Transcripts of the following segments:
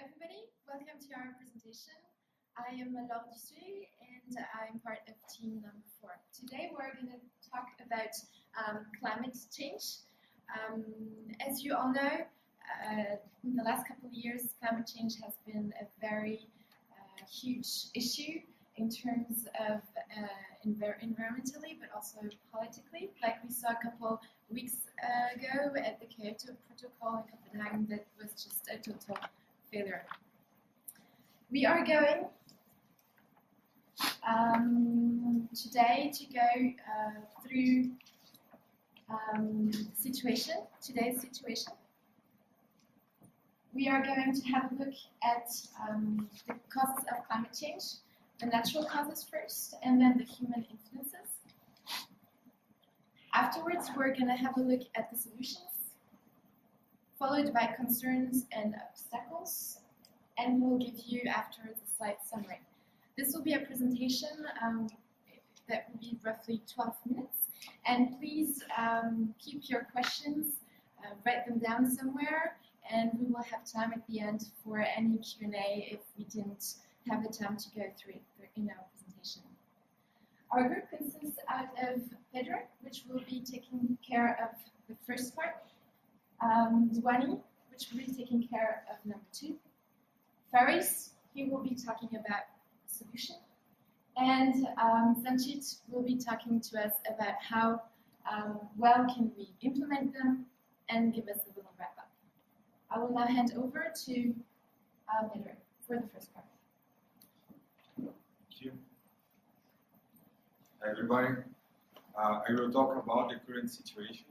everybody, welcome to our presentation. I am Laure Dussuet and I'm part of team number 4. Today we're going to talk about climate change. As you all know, in the last couple of years, climate change has been a very huge issue in terms of environmentally, but also politically. Like we saw a couple weeks ago at the Kyoto Protocol in Copenhagen, that was just a total failure. We are going today to go through today's situation. We are going to have a look at the causes of climate change, the natural causes first, and then the human influences. Afterwards, we're going to have a look at the solutions, followed by concerns and obstacles, and we'll give you afterwards a slight summary. This will be a presentation that will be roughly 12 minutes, and please keep your questions, write them down somewhere, and we will have time at the end for any Q&A if we didn't have the time to go through it in our presentation. Our group consists out of Pedro, which will be taking care of the first part, Duani, which will be taking care of number 2, Faris, he will be talking about solution, and Sanchit will be talking to us about how well can we implement them and give us a little wrap up. I will now hand over to Pedro for the first part. Thank you. Hi everybody. I will talk about the current situation.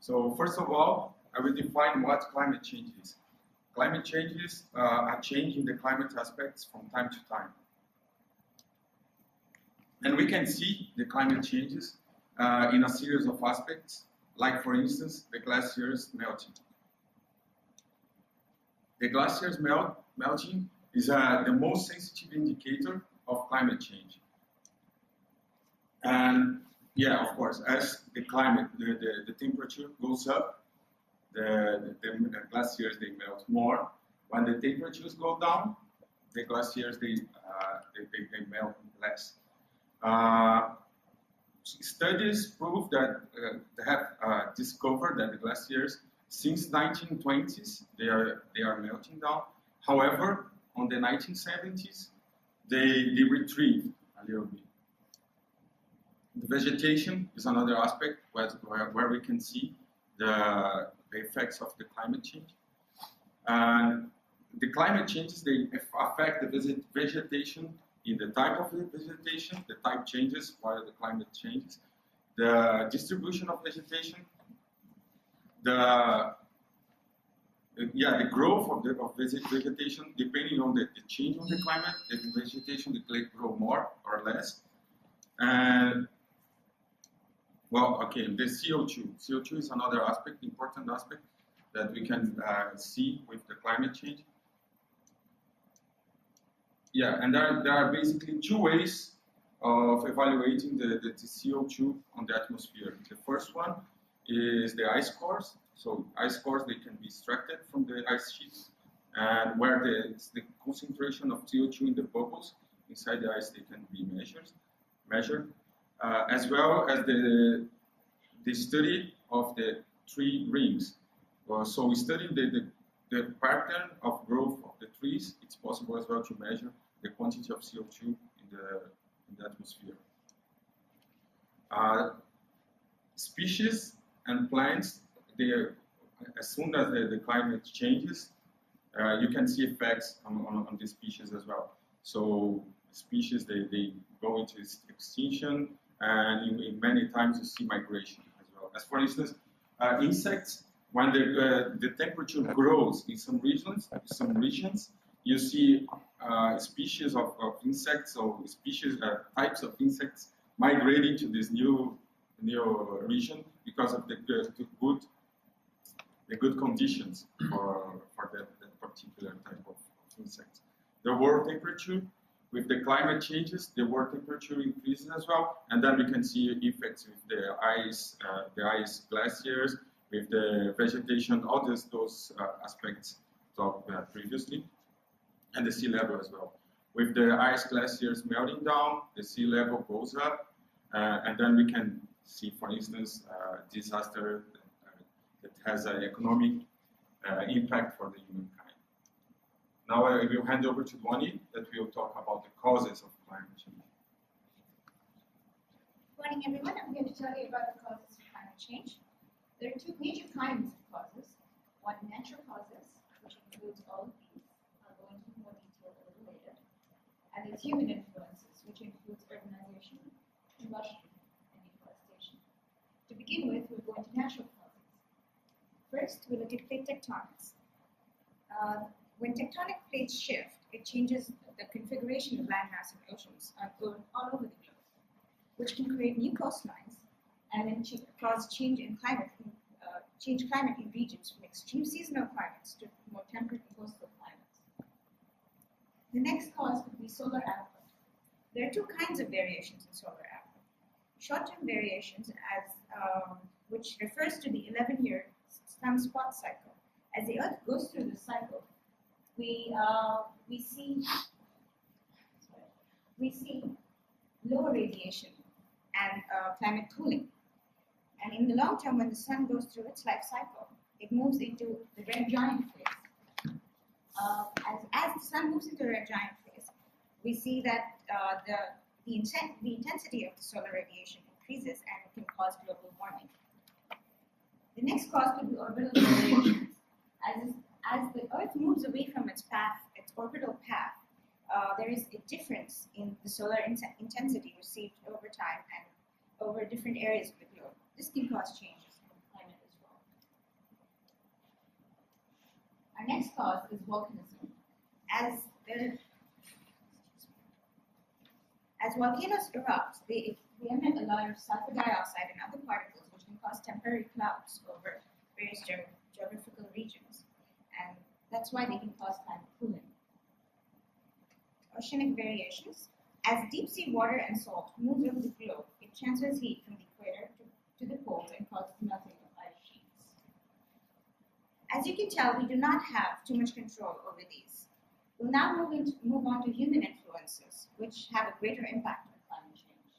So first of all, I will define what climate change is. Climate change is a change in the climate aspects from time to time. And we can see the climate changes in a series of aspects, like for instance, the glaciers melting. The glaciers melting is the most sensitive indicator of climate change. And yeah, of course, as the climate, the temperature goes up, the glaciers, they melt more. When the temperatures go down, the glaciers, they melt less. Studies prove that they have discovered that the glaciers, since 1920s, they are melting down. However, on the 1970s, they retreat a little bit. The vegetation is another aspect where we can see the effects of the climate change. And the climate changes, they affect the vegetation in the type of the vegetation, the type changes while the climate changes, the distribution of vegetation, the growth of vegetation, depending on the change of the climate, the vegetation will grow more or less. And well, okay, the CO2. CO2 is another aspect, important aspect that we can see with the climate change. Yeah, and there are basically 2 ways of evaluating the CO2 on the atmosphere. The first one is the ice cores. So ice cores, they can be extracted from the ice sheets, and where the concentration of CO2 in the bubbles inside the ice, they can be measured. As well as the study of the 3 rings. So we study the pattern of growth of the trees. It's possible as well to measure the quantity of CO2 in the atmosphere. Species and plants, as soon as the climate changes, you can see effects on the species as well. So species, they go into extinction, and in many times you see migration as well. As for instance, insects, when the temperature grows in some regions, you see species of insects, or species, types of insects migrating to this new region because of the good conditions for that particular type of insects. The world temperature, with the climate changes, the world temperature increases as well, and then we can see effects with the ice glaciers, with the vegetation, all those aspects talked previously. and the sea level as well. With the ice glaciers melting down, the sea level goes up, and then we can see, for instance, disaster that has an economic impact for the humankind. Now I will hand over to Duani that will talk about the causes of climate change. Good morning, everyone. I'm going to tell you about the causes of climate change. There are two major kinds of causes. One, natural causes, which includes all of these. I'll go into more detail a little later. And there's human influences, which includes urbanization, combustion, and deforestation. To begin with, we'll go into natural causes. First, we look at plate tectonics. When tectonic plates shift, it changes the configuration of landmass and oceans all over the globe, which can create new coastlines and then cause change in climate, change climate in regions from extreme seasonal climates to more temperate and coastal climates. The next cause could be solar output. There are two kinds of variations in solar output. Short-term variations, which refers to the 11-year sun-spot cycle. As the Earth goes through the cycle, we see lower radiation and climate cooling. And in the long term, when the sun goes through its life cycle, it moves into the red giant phase. As the sun moves into the red giant phase, we see that the intensity of the solar radiation increases and can cause global warming. The next cause could be orbital variations. As the Earth moves away from its orbital path, there is a difference in the solar intensity received over time and over different areas of the globe. This can cause changes in climate as well. Our next cause is volcanism. As volcanoes erupt, they emit a lot of sulfur dioxide and other particles, which can cause temporary clouds over various geographical regions. And that's why they can cause climate cooling. Oceanic variations. As deep sea water and salt move over the globe, it transfers heat from the equator to the poles and causes melting of ice sheets. As you can tell, we do not have too much control over these. We'll now move on to human influences, which have a greater impact on climate change.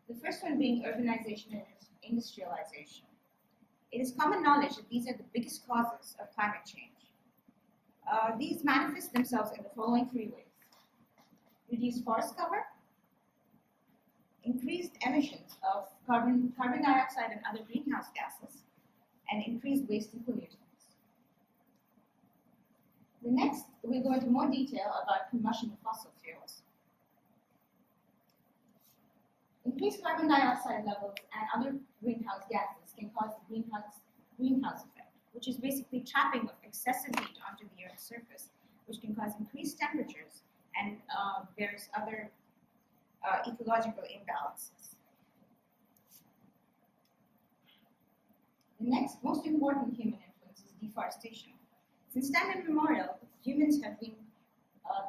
The first one being urbanization and industrialization. It is common knowledge that these are the biggest causes of climate change. These manifest themselves in the following three ways. Reduced forest cover, increased emissions of carbon dioxide and other greenhouse gases, and increased waste and pollutants. The next, we'll go into more detail about combustion of fossil fuels. Increased carbon dioxide levels and other greenhouse gases can cause the greenhouse effect, which is basically trapping of excessive heat onto the Earth's surface, which can cause increased temperatures and various other ecological imbalances. The next most important human influence is deforestation. Since time immemorial, humans have been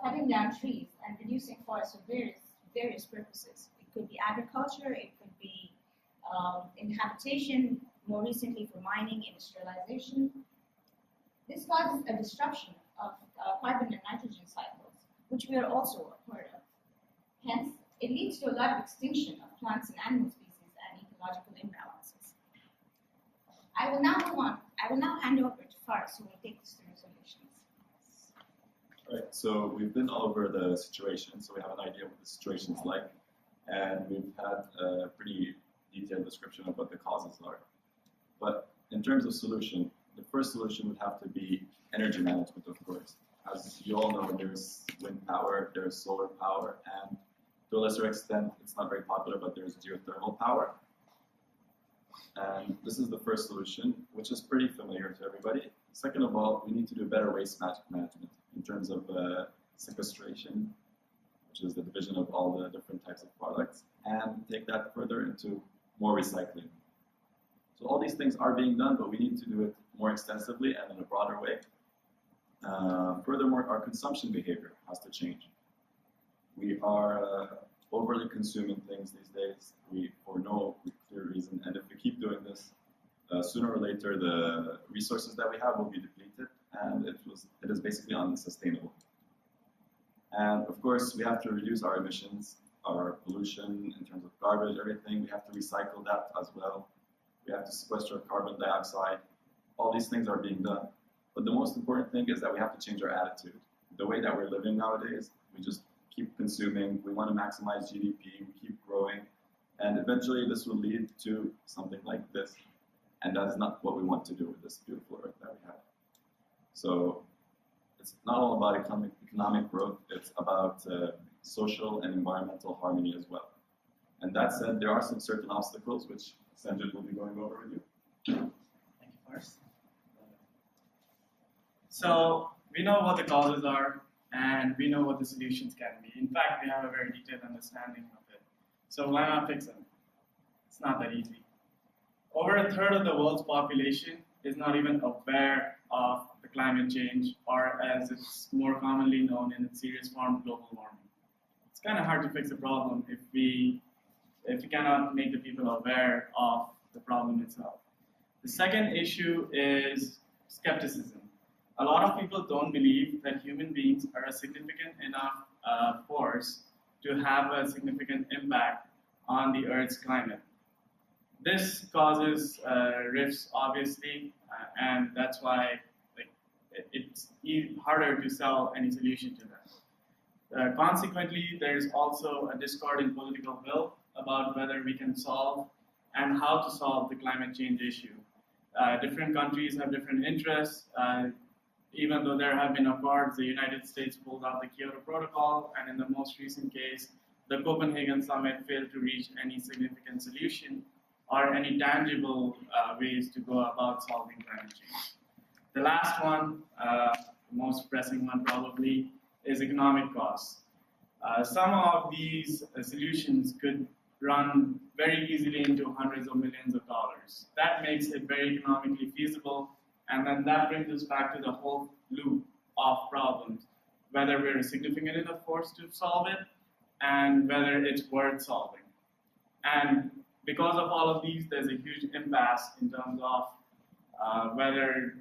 cutting down trees and reducing forests for various purposes. It could be agriculture, it could be in habitation, more recently for mining, industrialization. This causes a disruption of carbon and nitrogen cycles, which we are also a part of. Hence, it leads to a lot of extinction of plants and animal species and ecological imbalances. I will now move on. I will now hand over to Faris, who will take us through solutions. All right, so we've been all over the situation, so we have an idea of what the situation is like, and we've had a pretty detailed description of what the causes are. But in terms of solution, the first solution would have to be energy management, of course. As you all know, there's wind power, there's solar power, and to a lesser extent, it's not very popular, but there's geothermal power. And this is the first solution, which is pretty familiar to everybody. Second of all, we need to do better waste management in terms of sequestration, which is the division of all the different types of products, and take that further into more recycling. So all these things are being done, but we need to do it more extensively and in a broader way. Furthermore, our consumption behavior has to change. We are overly consuming things these days for no clear reason, and if we keep doing this, sooner or later the resources that we have will be depleted, and it is basically unsustainable. And of course, we have to reduce our emissions, our pollution in terms of garbage, everything. We have to recycle that as well. We have to sequester carbon dioxide. All these things are being done. But the most important thing is that we have to change our attitude. The way that we're living nowadays, we just keep consuming. We want to maximize GDP. We keep growing. And eventually, this will lead to something like this. And that is not what we want to do with this beautiful earth that we have. So it's not all about economic growth. It's about social and environmental harmony as well. And that said, there are some certain obstacles which Sanjit will be going over with you. Thank you, Fars. So we know what the causes are, and we know what the solutions can be. In fact, we have a very detailed understanding of it. So why not fix them? It's not that easy. Over a third of the world's population is not even aware of the climate change, or as it's more commonly known in its serious form, global warming. It's kind of hard to fix a problem if we cannot make the people aware of the problem itself. The second issue is skepticism. A lot of people don't believe that human beings are a significant enough force to have a significant impact on the Earth's climate. This causes rifts, obviously, and that's why it's harder to sell any solution to that. Consequently, there's also a discord in political will about whether we can solve and how to solve the climate change issue. Different countries have different interests. Even though there have been accords, the United States pulled out the Kyoto Protocol, and in the most recent case, the Copenhagen Summit failed to reach any significant solution or any tangible ways to go about solving climate change. The last one, the most pressing one probably, is economic costs. Some of these solutions could run very easily into hundreds of millions of dollars. That makes it very economically feasible, and then that brings us back to the whole loop of problems, whether we're a significant enough force to solve it, and whether it's worth solving. And because of all of these, there's a huge impasse in terms of whether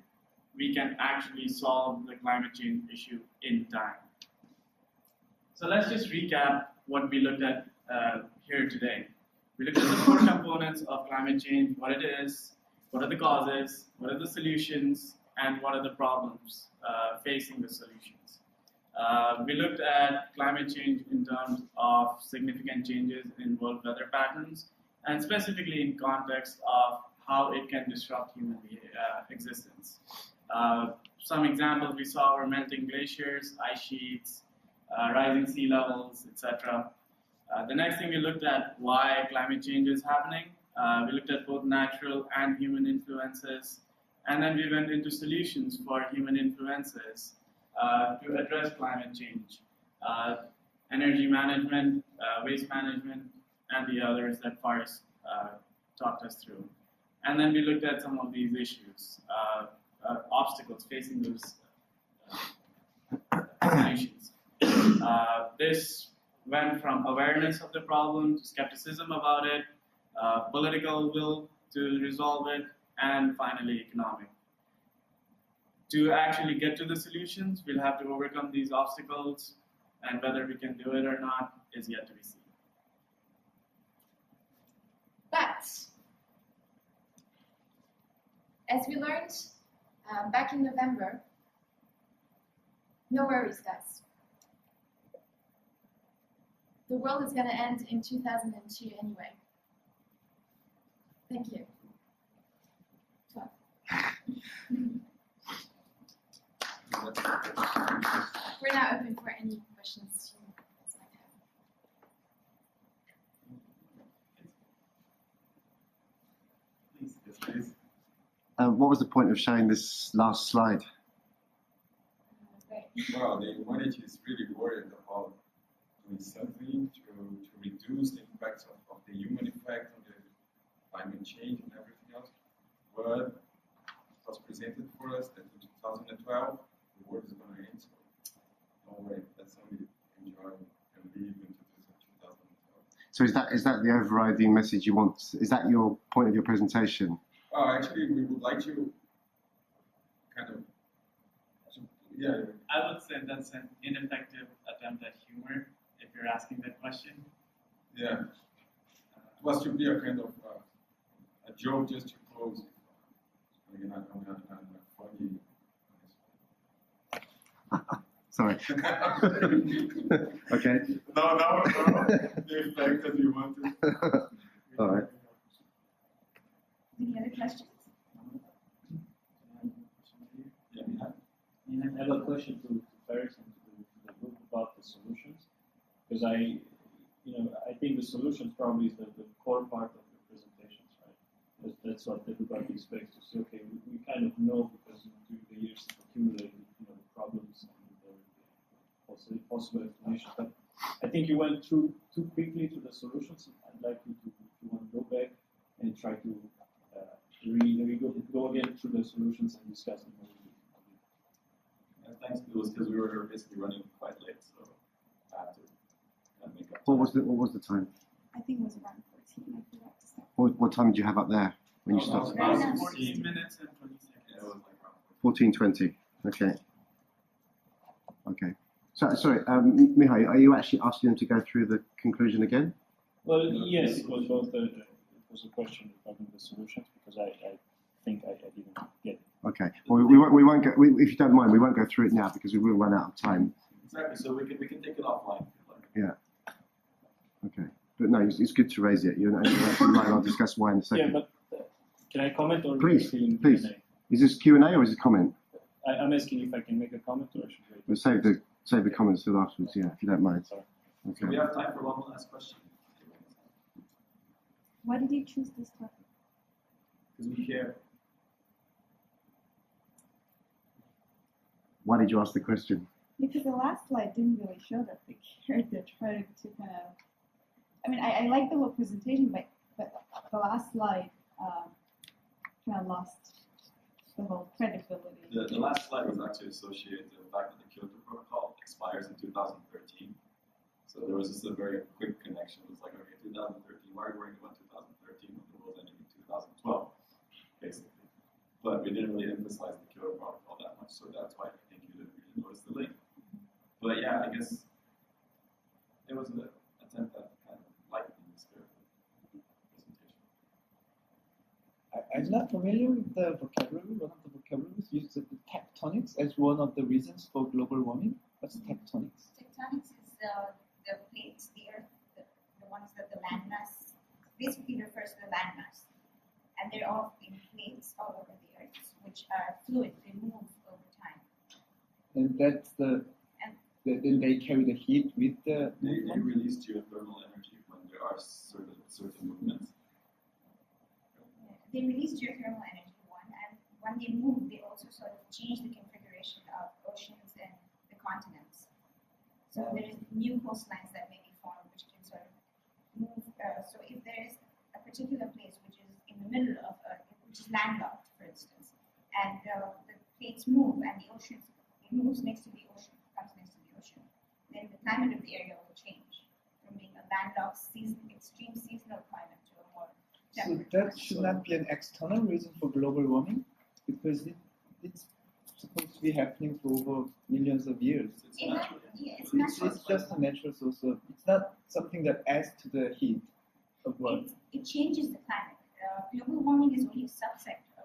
we can actually solve the climate change issue in time. So let's just recap what we looked at here today. We looked at the four components of climate change: what it is, what are the causes, what are the solutions, and what are the problems facing the solutions. We looked at climate change in terms of significant changes in world weather patterns, and specifically in context of how it can disrupt human existence. Some examples we saw were melting glaciers, ice sheets, rising sea levels, etc. The next thing we looked at why climate change is happening. We looked at both natural and human influences, and then we went into solutions for human influences to address climate change. Energy management, waste management, and the others that Fars talked us through. And then we looked at some of these issues, obstacles facing those solutions. This went from awareness of the problem to skepticism about it, political will to resolve it, and finally economic. To actually get to the solutions, we'll have to overcome these obstacles, and whether we can do it or not is yet to be seen. But, as we learned back in November, no worries, guys. The world is going to end in 2002 anyway. Thank you. We're now open for any questions you guys might have. Please, yes, please. What was the point of showing this last slide? Great. Well, the humanity is really worried about doing something to reduce the impacts of the human effect on the climate change and everything else. But it was presented for us that in 2012, the world is going to end. So don't worry, let's only enjoy and live into 2012. So is that the overriding message you want? Is that your point of your presentation? Actually, we would like to kind of Yeah. I would say that's an ineffective attempt at humor if you're asking that question. Yeah. It was to be a kind of a joke just to close. Again, I'm funny. Sorry. Okay. No, the effect that you wanted. All right. Any other questions? I have a question to Ferris and to the group about the solutions, because I think the solutions probably is the core part of the presentations, right? That's what everybody expects to see. Okay, we kind of know because through the years it accumulated, the problems and the possible explanations. But I think you went through too quickly to the solutions. I'd like you to, if you want to go back and try to go again through the solutions and discuss them. Thanks, it was because we were basically running quite late, so I had to make up. What was the time? I think it was around 14. I forgot to say. What time did you have up there when you started? About 14 minutes and 20 seconds. Yeah, it was like around 14:20. Okay. Okay. So sorry, Mihai, are you actually asking them to go through the conclusion again? Well, yes, it was both. It was a question regarding the solutions because I think I didn't get it. Okay. Well, we won't go. If you don't mind, we won't go through it now because we will run out of time. Exactly. So we can take it offline. Yeah. Okay. But no, it's good to raise it. You're actually right. I'll discuss why in a second. Yeah, but can I comment or Please, still in please. Q&A? Is this Q&A or is it comment? I'm asking if I can make a comment or I should wait. We'll save the comments till afterwards. Yeah, if you don't mind. Sorry. Do we Okay. have time for one last question? Why did you choose this topic? Because we care. Why did you ask the question? Because the last slide didn't really show that they cared. They tried to kind of. I mean, I like the whole presentation, but the last slide kind of lost the whole credibility. The last slide was actually associated to the fact that the Kyoto Protocol expires in 2013. So there was just a very quick connection. It was like, okay, 2013, why are we worrying about 2013 when the world ended in 2012, basically. But we didn't really emphasize the Kyoto Protocol that much, so that's why I think you didn't really notice the link. But yeah, I guess it was an attempt at kind of lightening the spirit of the presentation. I'm not familiar with the vocabulary. One of the vocabularies uses the tectonics as one of the reasons for global warming. What's tectonics? Tectonics is the plates, the earth, the ones that the landmass basically refers to the landmass. And they're all in plates all over the earth, which are fluid, they move over time. And that's then they carry the heat with the They release geothermal energy when there are certain movements. They release geothermal energy, one, and when they move, they also sort of change the configuration of oceans and the continents. So there is new coastlines that may be formed, which can sort of move. So if there is a particular place which is in the middle of, which is landlocked, for instance, and the plates move and the oceans, it moves next to the ocean, comes next to the ocean, then the climate of the area will change from being a landlocked, extreme seasonal climate to a more So temperate that climate. should not be an external reason for global warming, because it's supposed to be happening for over millions of years. It's Yeah, natural. it's natural. It's just a natural source of. It's not something that adds to the heat of what. It changes the climate. Global warming is only a subsector